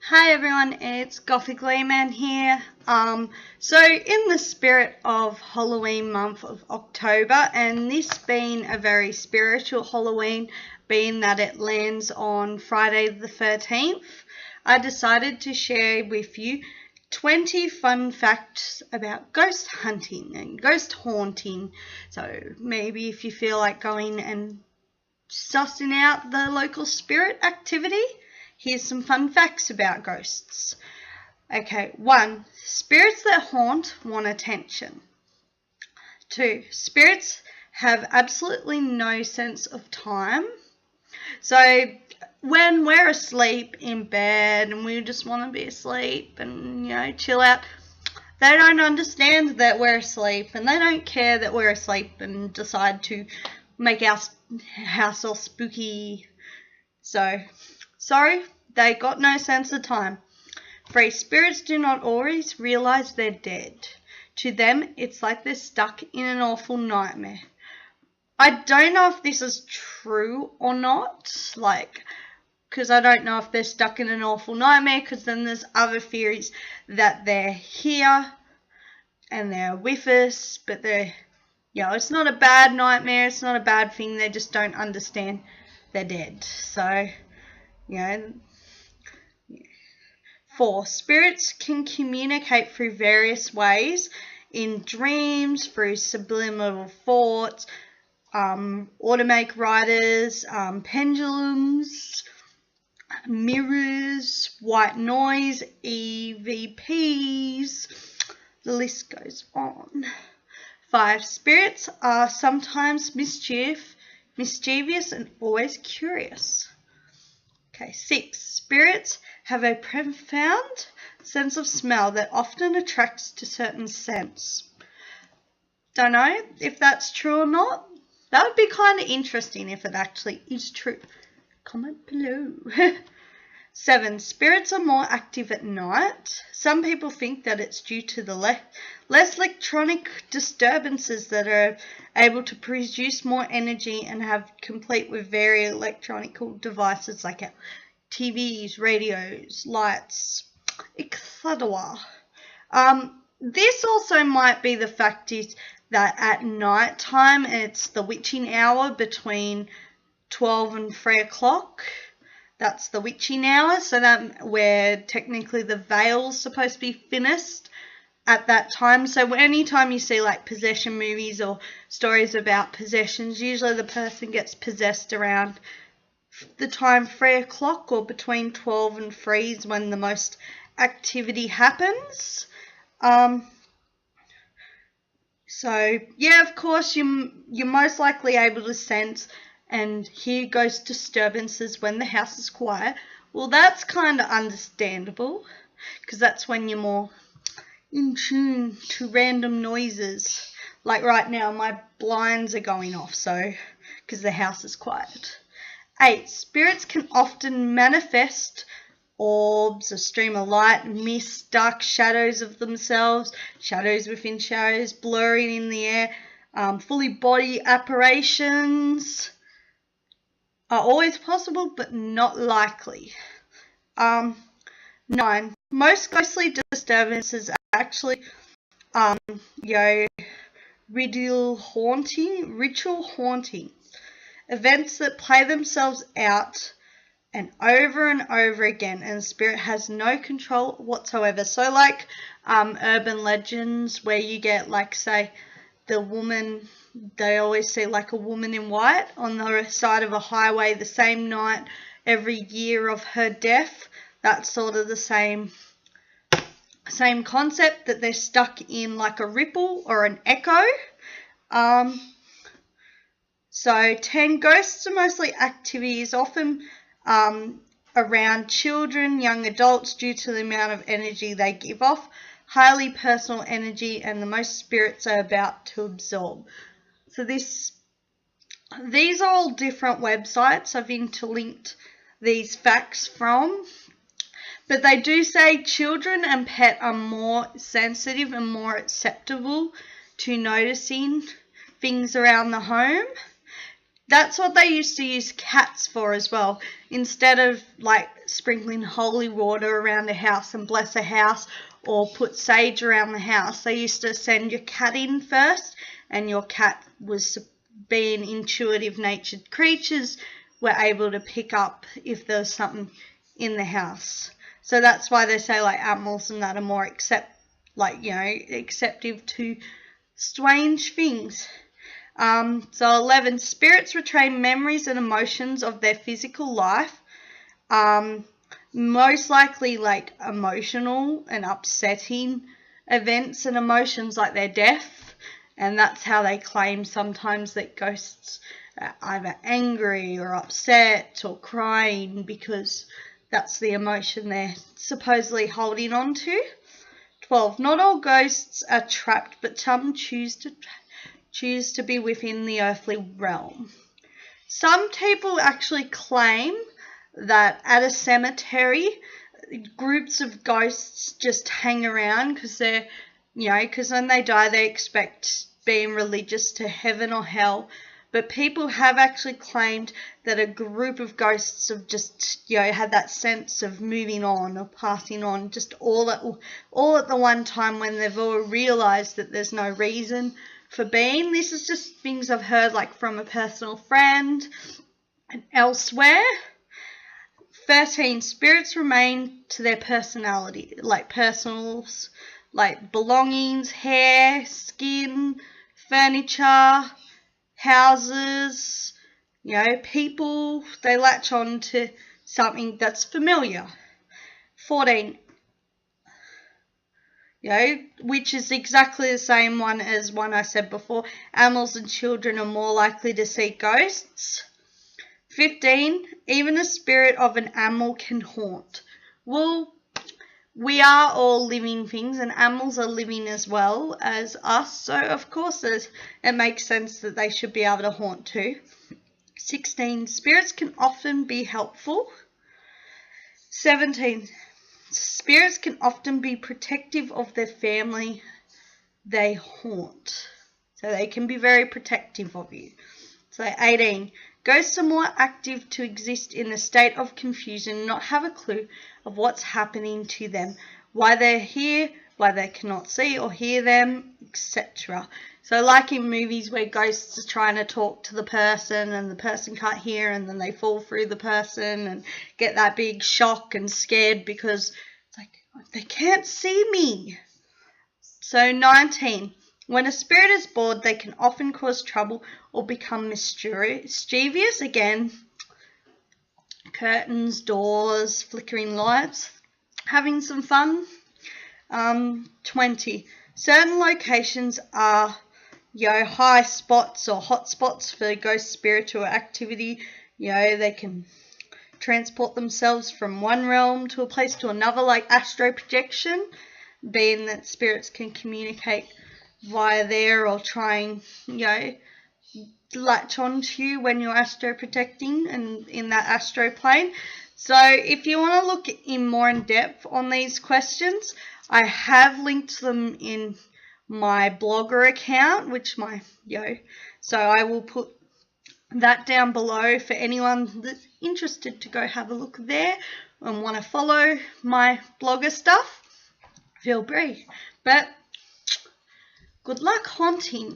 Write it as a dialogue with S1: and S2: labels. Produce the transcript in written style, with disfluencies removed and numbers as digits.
S1: Hi everyone, it's Gothic Layman here. So in the spirit of Halloween month of October, and this being a very spiritual Halloween, being that it lands on Friday the 13th, I decided to share with you 20 fun facts about ghost hunting and ghost haunting. So maybe if you feel like going and sussing out the local spirit activity, here's some fun facts about ghosts. Okay, 1. Spirits that haunt want attention. 2. Spirits have absolutely no sense of time. So when we're asleep in bed and we just want to be asleep and, chill out, they don't understand that we're asleep and they don't care that we're asleep and decide to make our house all spooky. So, sorry, they got no sense of time. 3. Spirits do not always realize they're dead. To them, it's like they're stuck in an awful nightmare. I don't know if this is true or not, because I don't know if they're stuck in an awful nightmare, because then there's other theories that they're here and they're with us, but it's not a bad nightmare, it's not a bad thing, they just don't understand they're dead. So, 4. Spirits can communicate through various ways, in dreams, through subliminal thoughts, automatic riders, pendulums, mirrors, white noise, EVPs, the list goes on. 5. Spirits are sometimes mischievous and always curious. 6. Spirits have a profound sense of smell that often attracts to certain scents. Don't know if that's true or not. That would be kind of interesting if it actually is true. Comment below. 7. Spirits are more active at night. Some people think that it's due to the less electronic disturbances that are able to produce more energy and have complete with various electronic devices like TVs, radios, lights, etc. This also might be the fact is that at night time it's the witching hour between 12 and 3 o'clock. That's the witching hour, so that where technically the veil's supposed to be thinnest at that time. So anytime you see like possession movies or stories about possessions, usually the person gets possessed around the time 3 o'clock or between 12 and 3 is when the most activity happens. So yeah, of course you're most likely able to sense and hear ghost disturbances when the house is quiet. Well, that's kind of understandable because that's when you're more in tune to random noises. Like right now, my blinds are going off, so because the house is quiet. 8. Spirits can often manifest orbs, a stream of light, mist, dark shadows of themselves, shadows within shadows, blurring in the air, fully body apparitions are always possible but not likely. 9. Most ghostly disturbances are actually ritual haunting, events that play themselves out and over again, and spirit has no control whatsoever. So like urban legends where you get like, say, the woman, they always see like a woman in white on the side of a highway the same night every year of her death. That's sort of the same concept, that they're stuck in like a ripple or an echo. So 10. Ghosts are mostly activities often around children, young adults, due to the amount of energy they give off. Highly personal energy, and the most spirits are about to absorb. So these are all different websites I've interlinked these facts from, but they do say children and pet are more sensitive and more acceptable to noticing things around the home. That's what they used to use cats for as well. Instead of like sprinkling holy water around a house and bless a house or put sage around the house, they used to send your cat in first, and your cat was, being intuitive natured creatures, were able to pick up if there was something in the house. So that's why they say like animals and that are more acceptive to strange things. So 11, spirits retain memories and emotions of their physical life, most likely like emotional and upsetting events and emotions like their death, and that's how they claim sometimes that ghosts are either angry or upset or crying, because that's the emotion they're supposedly holding on to. 12, not all ghosts are trapped, but some choose to be within the earthly realm. Some people actually claim that at a cemetery, groups of ghosts just hang around because because when they die, they expect being religious to heaven or hell. But people have actually claimed that a group of ghosts have just, had that sense of moving on or passing on, just all at the one time, when they've all realised that there's no reason for being. This is just things I've heard like from a personal friend and elsewhere. 13, spirits remain to their personality, like personals, like belongings, hair, skin, furniture, houses, people. They latch on to something that's familiar. 14, which is exactly the same one as one I said before. Animals and children are more likely to see ghosts. 15, even the spirit of an animal can haunt. Well, we are all living things, and animals are living as well as us, so of course it makes sense that they should be able to haunt too. 16, spirits can often be helpful. 17, spirits can often be protective of their family they haunt. So they can be very protective of you. So 18, ghosts are more active to exist in a state of confusion, not have a clue of what's happening to them, why they're here, why they cannot see or hear them, etc. So like in movies where ghosts are trying to talk to the person and the person can't hear, and then they fall through the person and get that big shock and scared because it's like, they can't see me. So 19, when a spirit is bored, they can often cause trouble or become mischievous. Again, curtains, doors, flickering lights, having some fun. 20, certain locations are high spots or hot spots for ghost spiritual activity. They can transport themselves from one realm to a place to another, like astral projection, being that spirits can communicate via there or trying, latch onto you when you're astro protecting and in that astro plane. So if you want to look in more in depth on these questions, I have linked them in my blogger account, so I will put that down below for anyone that's interested to go have a look there and want to follow my blogger stuff. Feel free. But good luck haunting.